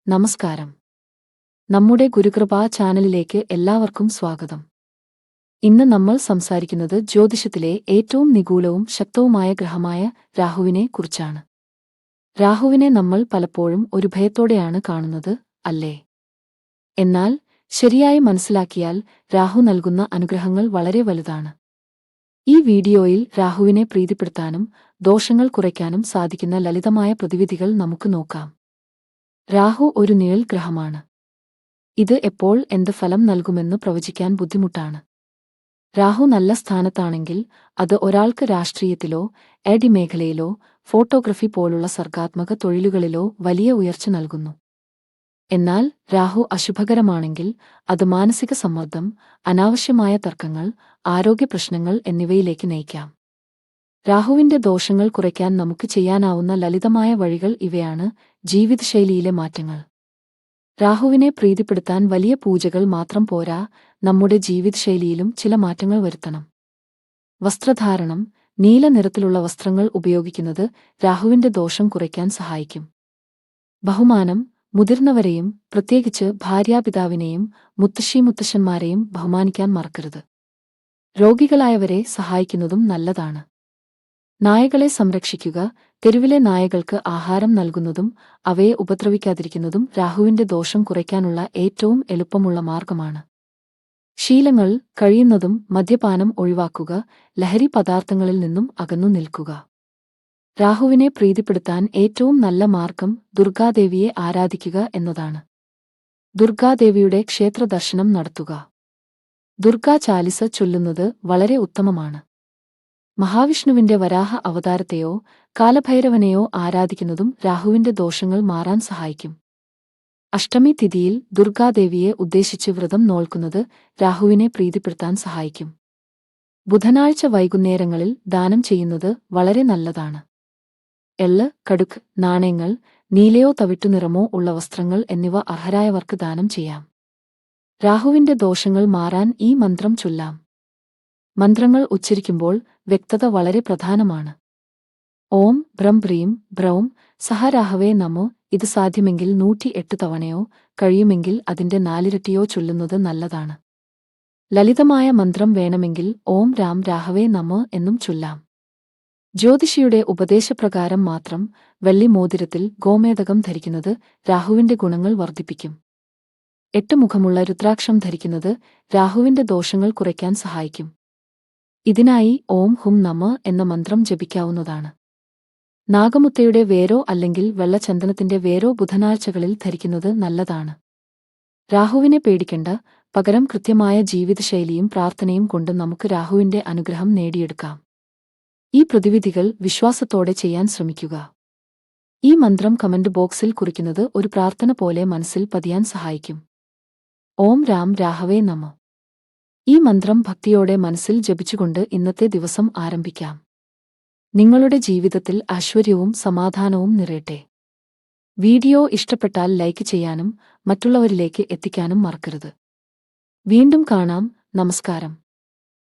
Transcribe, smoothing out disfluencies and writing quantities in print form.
നമസ്കാരം. നമ്മുടെ ഗുരുകൃപാ ചാനലിലേക്ക് എല്ലാവർക്കും സ്വാഗതം. ഇന്ന് നമ്മൾ സംസാരിക്കുന്നത് ജ്യോതിഷത്തിലെ ഏറ്റവും നിഗൂഢവും ശക്തവുമായ ഗ്രഹമായ രാഹുവിനെ കുറിച്ചാണ്. രാഹുവിനെ നമ്മൾ പലപ്പോഴും ഒരു ഭയത്തോടെയാണ് കാണുന്നത്, അല്ലേ? എന്നാൽ ശരിയായി മനസ്സിലാക്കിയാൽ രാഹു നൽകുന്ന അനുഗ്രഹങ്ങൾ വളരെ വലുതാണ്. ഈ വീഡിയോയിൽ രാഹുവിനെ പ്രീതിപ്പെടുത്താനും ദോഷങ്ങൾ കുറയ്ക്കാനും സാധിക്കുന്ന ലളിതമായ പ്രതിവിധികൾ നമുക്ക് നോക്കാം. രാഹു ഒരു നിഴൽ ഗ്രഹമാണ്. ഇത് എപ്പോൾ എന്ത് ഫലം നൽകുമെന്ന് പ്രവചിക്കാൻ ബുദ്ധിമുട്ടാണ്. രാഹു നല്ല സ്ഥാനത്താണെങ്കിൽ അത് ഒരാൾക്ക് രാഷ്ട്രീയത്തിലോ എഡി മേഖലയിലോ ഫോട്ടോഗ്രഫി പോലുള്ള സർഗാത്മക തൊഴിലുകളിലോ വലിയ ഉയർച്ച നൽകുന്നു. എന്നാൽ രാഹു അശുഭകരമാണെങ്കിൽ അത് മാനസിക സമ്മർദ്ദം, അനാവശ്യമായ തർക്കങ്ങൾ, ആരോഗ്യപ്രശ്നങ്ങൾ എന്നിവയിലേക്ക് നയിക്കാം. രാഹുവിന്റെ ദോഷങ്ങൾ കുറയ്ക്കാൻ നമുക്ക് ചെയ്യാനാവുന്ന ലളിതമായ വഴികൾ ഇവയാണ്. ജീവിതശൈലിയിലെ മാറ്റങ്ങൾ. രാഹുവിനെ പ്രീതിപ്പെടുത്താൻ വലിയ പൂജകൾ മാത്രം പോരാ, നമ്മുടെ ജീവിതശൈലിയിലും ചില മാറ്റങ്ങൾ വരുത്തണം. വസ്ത്രധാരണം. നീല നിറത്തിലുള്ള വസ്ത്രങ്ങൾ ഉപയോഗിക്കുന്നത് രാഹുവിന്റെ ദോഷം കുറയ്ക്കാൻ സഹായിക്കും. ബഹുമാനം. മുതിർന്നവരെയും പ്രത്യേകിച്ച് ഭാര്യാപിതാവിനെയും മുത്തശ്ശിമുത്തശ്ശന്മാരെയും ബഹുമാനിക്കാൻ മറക്കരുത്. രോഗികളായവരെ സഹായിക്കുന്നതും നല്ലതാണ്. നായകളെ സംരക്ഷിക്കുക. തെരുവിലെ നായകൾക്ക് ആഹാരം നൽകുന്നതും അവയെ ഉപദ്രവിക്കാതിരിക്കുന്നതും രാഹുവിന്റെ ദോഷം കുറയ്ക്കാനുള്ള ഏറ്റവും എളുപ്പമുള്ള മാർഗമാണ്. ശീലങ്ങൾ. കഴിയുന്നതും മദ്യപാനം ഒഴിവാക്കുക. ലഹരി പദാർത്ഥങ്ങളിൽ നിന്നും അകന്നു നിൽക്കുക. രാഹുവിനെ പ്രീതിപ്പെടുത്താൻ ഏറ്റവും നല്ല മാർഗം ദുർഗാദേവിയെ ആരാധിക്കുക എന്നതാണ്. ദുർഗാദേവിയുടെ ക്ഷേത്ര ദർശനം നടത്തുക. ദുർഗാ ചാലിസ ചൊല്ലുന്നത് വളരെ ഉത്തമമാണ്. മഹാവിഷ്ണുവിന്റെ വരാഹ അവതാരത്തെയോ കാലഭൈരവനെയോ ആരാധിക്കുന്നതും രാഹുവിന്റെ ദോഷങ്ങൾ മാറാൻ സഹായിക്കും. അഷ്ടമി തിഥിയിൽ ദുർഗാദേവിയെ ഉദ്ദേശിച്ച് വ്രതം നോൽക്കുന്നത് രാഹുവിനെ പ്രീതിപ്പെടുത്താൻ സഹായിക്കും. ബുധനാഴ്ച വൈകുന്നേരങ്ങളിൽ ദാനം ചെയ്യുന്നത് വളരെ നല്ലതാണ്. എള്ള്, കടുക്, നാണയങ്ങൾ, നീലയോ തവിട്ടുനിറമോ ഉള്ള വസ്ത്രങ്ങൾ എന്നിവ അർഹരായവർക്ക് ദാനം ചെയ്യാം. രാഹുവിന്റെ ദോഷങ്ങൾ മാറാൻ ഈ മന്ത്രം ചൊല്ലാം. മന്ത്രങ്ങൾ ഉച്ചരിക്കുമ്പോൾ വ്യക്തത വളരെ പ്രധാനമാണ്. ഓം ബ്രം ബ്രീം ബ്രൗം സഹ രാഹവേ നമോ. ഇത് സാധ്യമെങ്കിൽ 108 തവണയോ കഴിയുമെങ്കിൽ അതിന്റെ 4ഇരട്ടിയോ ചൊല്ലുന്നത് നല്ലതാണ്. ലളിതമായ മന്ത്രം വേണമെങ്കിൽ ഓം രാം രാഹവേ നമോ എന്നും ചൊല്ലാം. ജ്യോതിഷിയുടെ ഉപദേശപ്രകാരം മാത്രം വെള്ളി മോതിരത്തിൽ ഗോമേതകം ധരിക്കുന്നത് രാഹുവിന്റെ ഗുണങ്ങൾ വർദ്ധിപ്പിക്കും. 8 മുഖമുള്ള രുദ്രാക്ഷം ധരിക്കുന്നത് രാഹുവിന്റെ ദോഷങ്ങൾ കുറയ്ക്കാൻ സഹായിക്കും. ഇതിനായി ഓം ഹും നമ എന്ന മന്ത്രം ജപിക്കാവുന്നതാണ്. നാഗമുത്തയുടെ വേരോ അല്ലെങ്കിൽ വെള്ളചന്ദനത്തിന്റെ വേരോ ബുധനാഴ്ചകളിൽ ധരിക്കുന്നത് നല്ലതാണ്. രാഹുവിനെ പേടിക്കണ്ട, പകരം കൃത്യമായ ജീവിതശൈലിയും പ്രാർത്ഥനയും കൊണ്ട് നമുക്ക് രാഹുവിന്റെ അനുഗ്രഹം നേടിയെടുക്കാം. ഈ പ്രതിവിധികൾ വിശ്വാസത്തോടെ ചെയ്യാൻ ശ്രമിക്കുക. ഈ മന്ത്രം കമന്റ് ബോക്സിൽ കുറിക്കുന്നത് ഒരു പ്രാർത്ഥന പോലെ മനസ്സിൽ പതിയാൻ സഹായിക്കും. ഓം രാം രാഹവേ നമ. ഈ മന്ത്രം ഭക്തിയോടെ മനസ്സിൽ ജപിച്ചുകൊണ്ട് ഇന്നത്തെ ദിവസം ആരംഭിക്കാം. നിങ്ങളുടെ ജീവിതത്തിൽ ഐശ്വര്യവും സമാധാനവും നിറയട്ടെ. വീഡിയോ ഇഷ്ടപ്പെട്ടാൽ ലൈക്ക് ചെയ്യാനും മറ്റുള്ളവരിലേക്ക് എത്തിക്കാനും മറക്കരുത്. വീണ്ടും കാണാം. നമസ്കാരം.